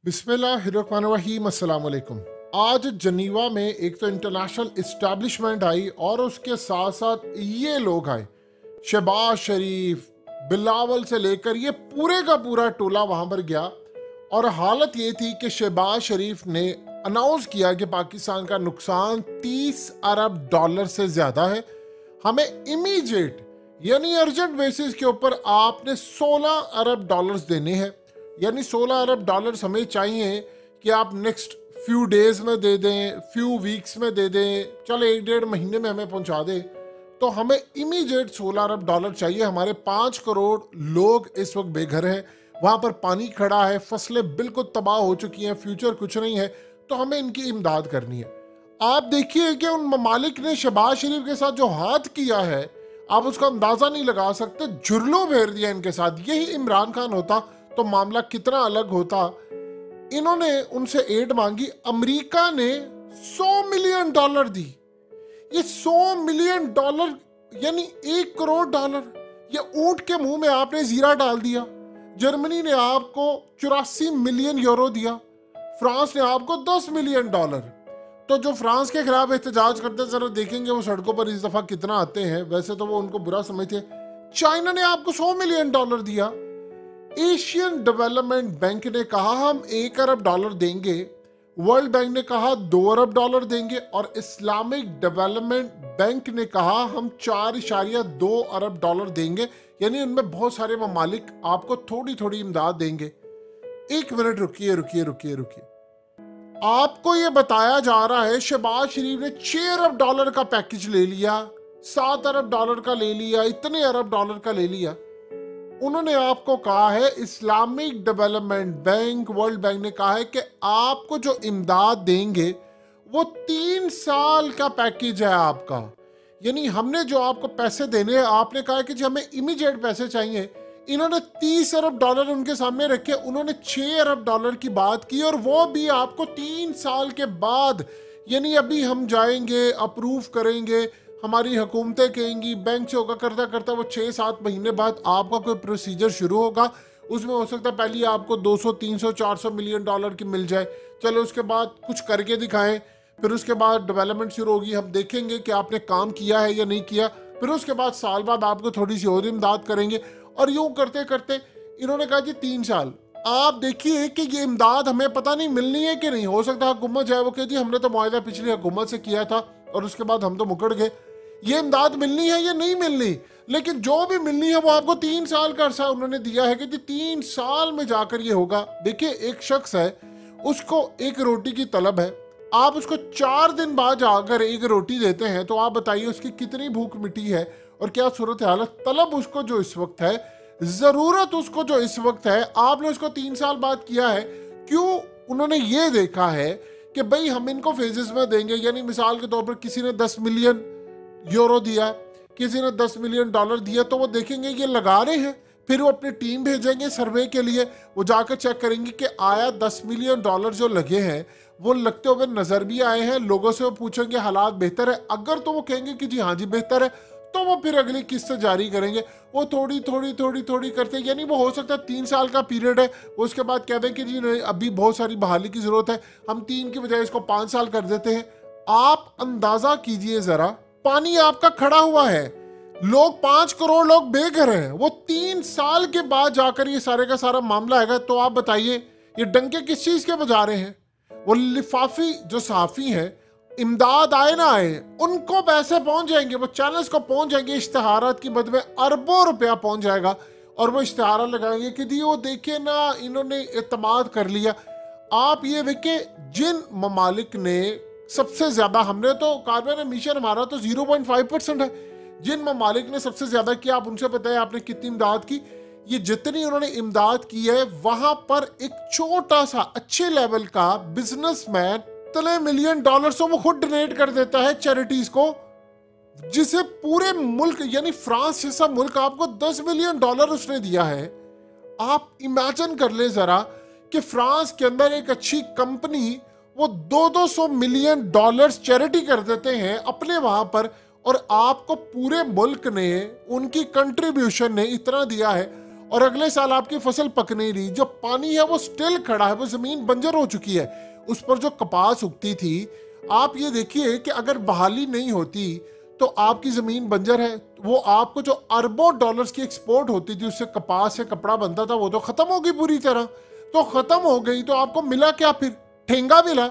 बिस्मिल्लाहिर्रहमानिर्रहीम अस्सलाम वालेकुम। आज जनीवा में एक तो इंटरनेशनल इस्टेब्लिशमेंट आई और उसके साथ साथ ये लोग आए, शहबाज शरीफ, बिलावल से लेकर ये पूरे का पूरा टोला वहां पर गया। और हालत ये थी कि शहबाज शरीफ ने अनाउंस किया कि पाकिस्तान का नुकसान 30 अरब डॉलर से ज़्यादा है, हमें इमीडिएट यानी अर्जेंट बेसिस के ऊपर आपने 16 अरब डॉलर्स देने हैं। यानी 16 अरब डॉलर्स हमें चाहिए कि आप नेक्स्ट फ्यू डेज में दे दें, फ्यू वीक्स में दे दें, चलो 1-1.5 महीने में हमें पहुंचा दें। तो हमें इमीडिएट 16 अरब डॉलर चाहिए। हमारे 5 करोड़ लोग इस वक्त बेघर हैं, वहां पर पानी खड़ा है, फसलें बिल्कुल तबाह हो चुकी हैं, फ्यूचर कुछ नहीं है, तो हमें इनकी इमदाद करनी है। आप देखिए कि उन ममालिक ने शहबाज शरीफ के साथ जो हाथ किया है, आप उसका अंदाजा नहीं लगा सकते। जुर्लो फेर दिया इनके साथ। यही इमरान खान होता तो मामला कितना अलग होता। इन्होंने उनसे एड मांगी, अमेरिका ने 100 मिलियन डॉलर दी। ये 100 मिलियन डॉलर यानी 1 करोड़ डॉलर, ये ऊंट के मुंह में आपने जीरा डाल दिया। जर्मनी ने आपको 84 मिलियन यूरो दिया, फ्रांस ने आपको 10 मिलियन डॉलर। तो जो फ्रांस के खिलाफ एहतजाज करते, जरा देखेंगे वो सड़कों पर इस दफा कितना आते हैं। वैसे तो वो उनको बुरा समझते। चाइना ने आपको 100 मिलियन डॉलर दिया। एशियन डेवलपमेंट बैंक ने कहा हम 1 अरब डॉलर देंगे, वर्ल्ड बैंक ने कहा 2 अरब डॉलर देंगे, और इस्लामिक डेवलपमेंट बैंक ने कहा हम 4.2 अरब डॉलर देंगे। यानी उनमें बहुत सारे ममालिक आपको थोड़ी थोड़ी इमदाद देंगे। 1 मिनट रुकिए रुकिए रुकिए रुकिए। आपको ये बताया जा रहा है शहबाज शरीफ ने 6 अरब डॉलर का पैकेज ले लिया, 7 अरब डॉलर का ले लिया, इतने अरब डॉलर का ले लिया। उन्होंने आपको कहा है, Islamic development bank, world bank ने कहा है कि आपको जो इमदाद देंगे वो 3 साल का पैकेज है आपका। यानी हमने जो आपको पैसे देने हैं, आपने कहा है कि जी हमें इमीडिएट पैसे चाहिए। इन्होंने 30 अरब डॉलर उनके सामने रखे, उन्होंने 6 अरब डॉलर की बात की, और वो भी आपको 3 साल के बाद। यानी अभी हम जाएंगे, अप्रूव करेंगे, हमारी हुकूमतें कहेंगी, बैंक से होगा, करता करता वो 6-7 महीने बाद आपका कोई प्रोसीजर शुरू होगा। उसमें हो सकता है पहले आपको 200, 300, 400 मिलियन डॉलर की मिल जाए, चलो उसके बाद कुछ करके दिखाएं, फिर उसके बाद डेवलपमेंट शुरू होगी, हम देखेंगे कि आपने काम किया है या नहीं किया, फिर उसके बाद साल बाद आपको थोड़ी सी और इमदाद करेंगे। और यूं करते करते इन्होंने कहा जी 3 साल। आप देखिए कि ये इमदाद हमें पता नहीं मिलनी है कि नहीं। हो सकता है हुकूमत जाए वो कहे जी हमने तो मुआहदा पिछली हुकूमत से किया था और उसके बाद हम तो मुकड़ गए। ये इमदाद मिलनी है या नहीं मिलनी, लेकिन जो भी मिलनी है वो आपको 3 साल का अरसा उन्होंने दिया है कि जी 3 साल में जाकर ये होगा। देखिए एक शख्स है, उसको 1 रोटी की तलब है, आप उसको 4 दिन बाद जाकर 1 रोटी देते हैं, तो आप बताइए उसकी कितनी भूख मिटी है और क्या सूरत हालत। तलब उसको जो इस वक्त है, जरूरत उसको जो इस वक्त है, आपने उसको 3 साल बाद किया है। क्यों? उन्होंने ये देखा है कि भाई हम इनको फेजेस में देंगे। यानी मिसाल के तौर पर किसी ने 10 मिलियन यूरो दिया, किसी ने 10 मिलियन डॉलर दिया, तो वो देखेंगे ये लगा रहे हैं, फिर वो अपनी टीम भेजेंगे सर्वे के लिए, वो जाकर चेक करेंगे कि आया 10 मिलियन डॉलर जो लगे हैं वो लगते हुए नजर भी आए हैं। लोगों से वो पूछेंगे हालात बेहतर है, अगर तो वो कहेंगे कि जी हाँ जी बेहतर है, तो वो फिर अगली किस्त जारी करेंगे। वो थोड़ी थोड़ी थोड़ी थोड़ी करते, यानी वो हो सकता है 3 साल का पीरियड है, उसके बाद कहते हैं कि जी नहीं अभी बहुत सारी बहाली की जरूरत है, हम 3 की बजाय इसको 5 साल कर देते हैं। आप अंदाजा कीजिए जरा, पानी आपका खड़ा हुआ है, लोग 5 करोड़ लोग बेघर हैं, वो 3 साल के बाद जाकर ये सारे का सारा मामला आएगा। तो आप बताइए ये डंके किस चीज के बजा रहे हैं? वो लिफाफी जो सहाफी हैं, इमदाद आए ना आए उनको पैसे पहुंच जाएंगे, वो चैनल्स को पहुंच जाएंगे, इश्तिहारात की मद में अरबों रुपया पहुंच जाएगा, और वो इश्तिहार लगाएंगे कि जी वो देखे ना इन्होंने एतमाद कर लिया। आप ये देखे जिन ममालिक ने सबसे ज्यादा, हमने तो कार्बन एमिशन हमारा तो 0.5% है, जिन ममालिक ने सबसे ज्यादा किया, आप उनसे बताएं आपने कितनी इमदाद की। ये जितनी उन्होंने इमदाद की है, वहां पर एक छोटा सा अच्छे लेवल का बिजनेसमैन इतने मिलियन डॉलर से वो खुद डोनेट कर देता है चैरिटीज को, जिसे पूरे मुल्क यानी फ्रांस जैसा मुल्क आपको 10 मिलियन डॉलर उसने दिया है। आप इमेजिन कर ले जरा कि फ्रांस के अंदर एक अच्छी कंपनी वो 200 मिलियन डॉलर्स चैरिटी कर देते हैं अपने वहां पर, और आपको पूरे मुल्क ने, उनकी कंट्रीब्यूशन ने इतना दिया है। और अगले साल आपकी फसल पक नहीं रही, जो पानी है वो स्टिल खड़ा है, वो जमीन बंजर हो चुकी है, उस पर जो कपास उगती थी, आप ये देखिए कि अगर बहाली नहीं होती तो आपकी जमीन बंजर है, वो आपको जो अरबों डॉलर्स की एक्सपोर्ट होती थी, उससे कपास से कपड़ा बनता था, वो तो खत्म होगी पूरी तरह। तो खत्म हो गई तो आपको मिला क्या फिर? ठेंगा मिला।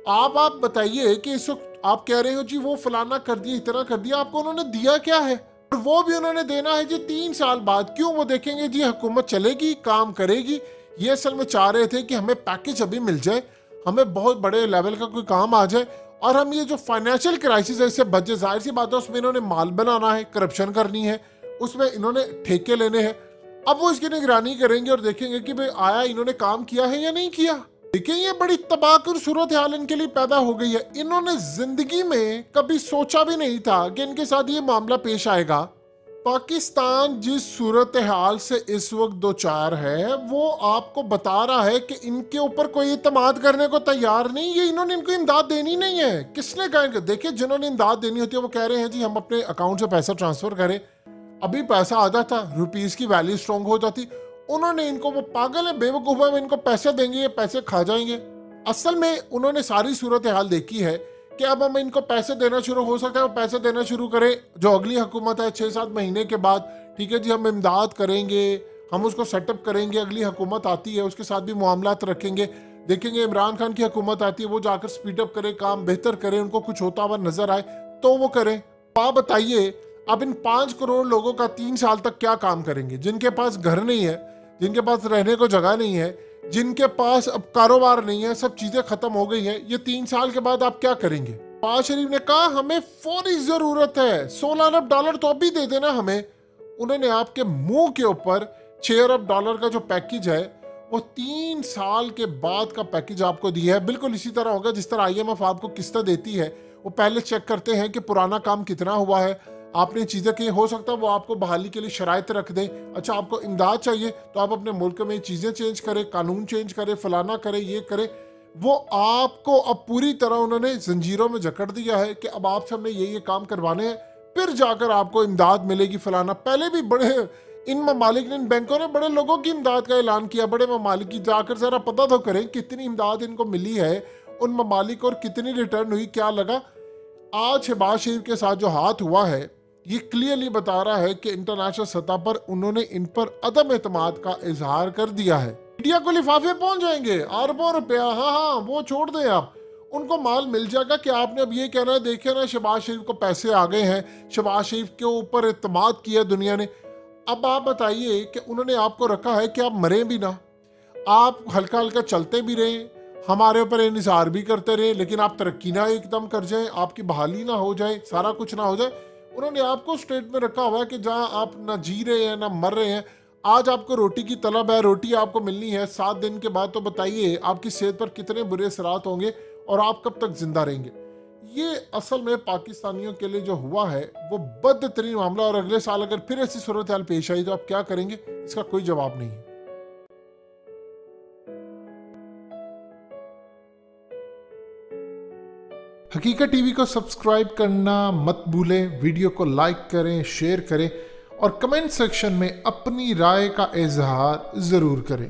आप बताइए कि इस वक्त आप कह रहे हो जी वो फलाना कर दिया, इतना कर दिया, आपको उन्होंने दिया क्या है? और वो भी उन्होंने देना है जी 3 साल बाद। क्यों? वो देखेंगे जी हुकूमत चलेगी, काम करेगी। ये असल में चाह रहे थे कि हमें पैकेज अभी मिल जाए, हमें बहुत बड़े लेवल का कोई काम आ जाए और हम ये जो फाइनेंशियल क्राइसिस है इससे बच जाए। जाहिर सी बात है उसमें इन्होंने माल बनाना है, करप्शन करनी है, उसमें इन्होंने ठेके लेने हैं। अब वो इसकी निगरानी करेंगे और देखेंगे कि भाई आया इन्होंने काम किया है या नहीं किया। देखिए ये बड़ी तबाहकुन सूरत हाल इनके लिए पैदा हो गई है। इन्होंने जिंदगी में कभी सोचा भी नहीं था कि इनके साथ ये मामला पेश आएगा। पाकिस्तान जिस सूरत हाल से इस वक्त दो चार है वो आपको बता रहा है कि इनके ऊपर कोई इत्मीद करने को तैयार नहीं। ये इन्होंने इनको इमदाद देनी नहीं है। किसने कहा? देखिए जिन्होंने इमदाद देनी होती है वो कह रहे हैं जी हम अपने अकाउंट से पैसा ट्रांसफर करें। अभी पैसा आता था, रुपीस की वैल्यू स्ट्रॉन्ग हो जाती, उन्होंने इनको, वो पागल है, बेवकूफ है, इनको पैसे देंगे, ये पैसे खा जाएंगे। असल में उन्होंने सारी सूरत हाल देखी है कि अब हम इनको पैसे देना शुरू, हो सकता है वो पैसे देना शुरू करें जो अगली हुकूमत है 6-7 महीने के बाद। ठीक है जी, हम इमदाद करेंगे, हम उसको सेटअप करेंगे, अगली हुकूमत आती है उसके साथ भी मामलात रखेंगे, देखेंगे इमरान खान की हुकूमत आती है वो जाकर स्पीडअप करे, काम बेहतर करे, उनको कुछ होता हुआ नजर आए तो वो करें। आप बताइए अब इन 5 करोड़ लोगों का 3 साल तक क्या काम करेंगे? जिनके पास घर नहीं है, जिनके पास रहने को जगह नहीं है, जिनके पास अब कारोबार नहीं है, सब चीजें खत्म हो गई हैं, ये 3 साल के बाद आप क्या करेंगे? नवाज शरीफ ने कहा हमें फौरी जरूरत है, 16 अरब डॉलर तो अभी दे देना हमें। उन्होंने आपके मुंह के ऊपर 6 अरब डॉलर का जो पैकेज है वो 3 साल के बाद का पैकेज आपको दिया है। बिल्कुल इसी तरह होगा जिस तरह IMF आपको किस्तें देती है, वो पहले चेक करते हैं कि पुराना काम कितना हुआ है, आपने चीज़ें की, हो सकता है वो आपको बहाली के लिए शराइत रख दें। अच्छा आपको इमदाद चाहिए तो आप अपने मुल्क में चीज़ें चेंज करें, कानून चेंज करें, फलाना करें, ये करें। वो आपको अब पूरी तरह उन्होंने जंजीरों में जकड़ दिया है कि अब आपसे हमने ये काम करवाने हैं, फिर जाकर आपको इमदाद मिलेगी फलाना। पहले भी बड़े इन ममालिक ने, इन बैंकों ने बड़े लोगों की इमदाद का ऐलान किया, बड़े ममालिक की, जाकर ज़रा पता तो करें कितनी इमदाद इनको मिली है उन ममालिक और कितनी रिटर्न हुई, क्या लगा। आज शहबाज शरीफ के साथ जो हाथ हुआ है ये क्लियरली बता रहा है कि इंटरनेशनल सतह पर उन्होंने इन पर अदम एतमाद का इजहार कर दिया है। मीडिया को लिफाफे पहुंच जाएंगे अरबों रुपया, हाँ वो छोड़ दें, आप उनको माल मिल जाएगा कि आपने अब ये कहना है देखे ना शहबाज शरीफ को पैसे आ गए हैं, शहबाज शरीफ के ऊपर एतमाद किया दुनिया ने। अब आप बताइए कि उन्होंने आपको रखा है कि आप मरे भी ना, आप हल्का हल्का चलते भी रहे, हमारे ऊपर इन्हिसार भी करते रहे, लेकिन आप तरक्की ना एकदम कर जाए, आपकी बहाली ना हो जाए, सारा कुछ ना हो जाए। उन्होंने आपको स्टेट में रखा हुआ है कि जहां आप ना जी रहे हैं ना मर रहे हैं। आज आपको रोटी की तलब है, रोटी आपको मिलनी है, 7 दिन के बाद तो बताइए आपकी सेहत पर कितने बुरे असरात होंगे और आप कब तक जिंदा रहेंगे। ये असल में पाकिस्तानियों के लिए जो हुआ है वो बदतरीन मामला। और अगले साल अगर फिर ऐसी सूरत हाल पेश आई तो आप क्या करेंगे, इसका कोई जवाब नहीं है। हकीकत टीवी को सब्सक्राइब करना मत भूलें, वीडियो को लाइक करें, शेयर करें और कमेंट सेक्शन में अपनी राय का इजहार ज़रूर करें।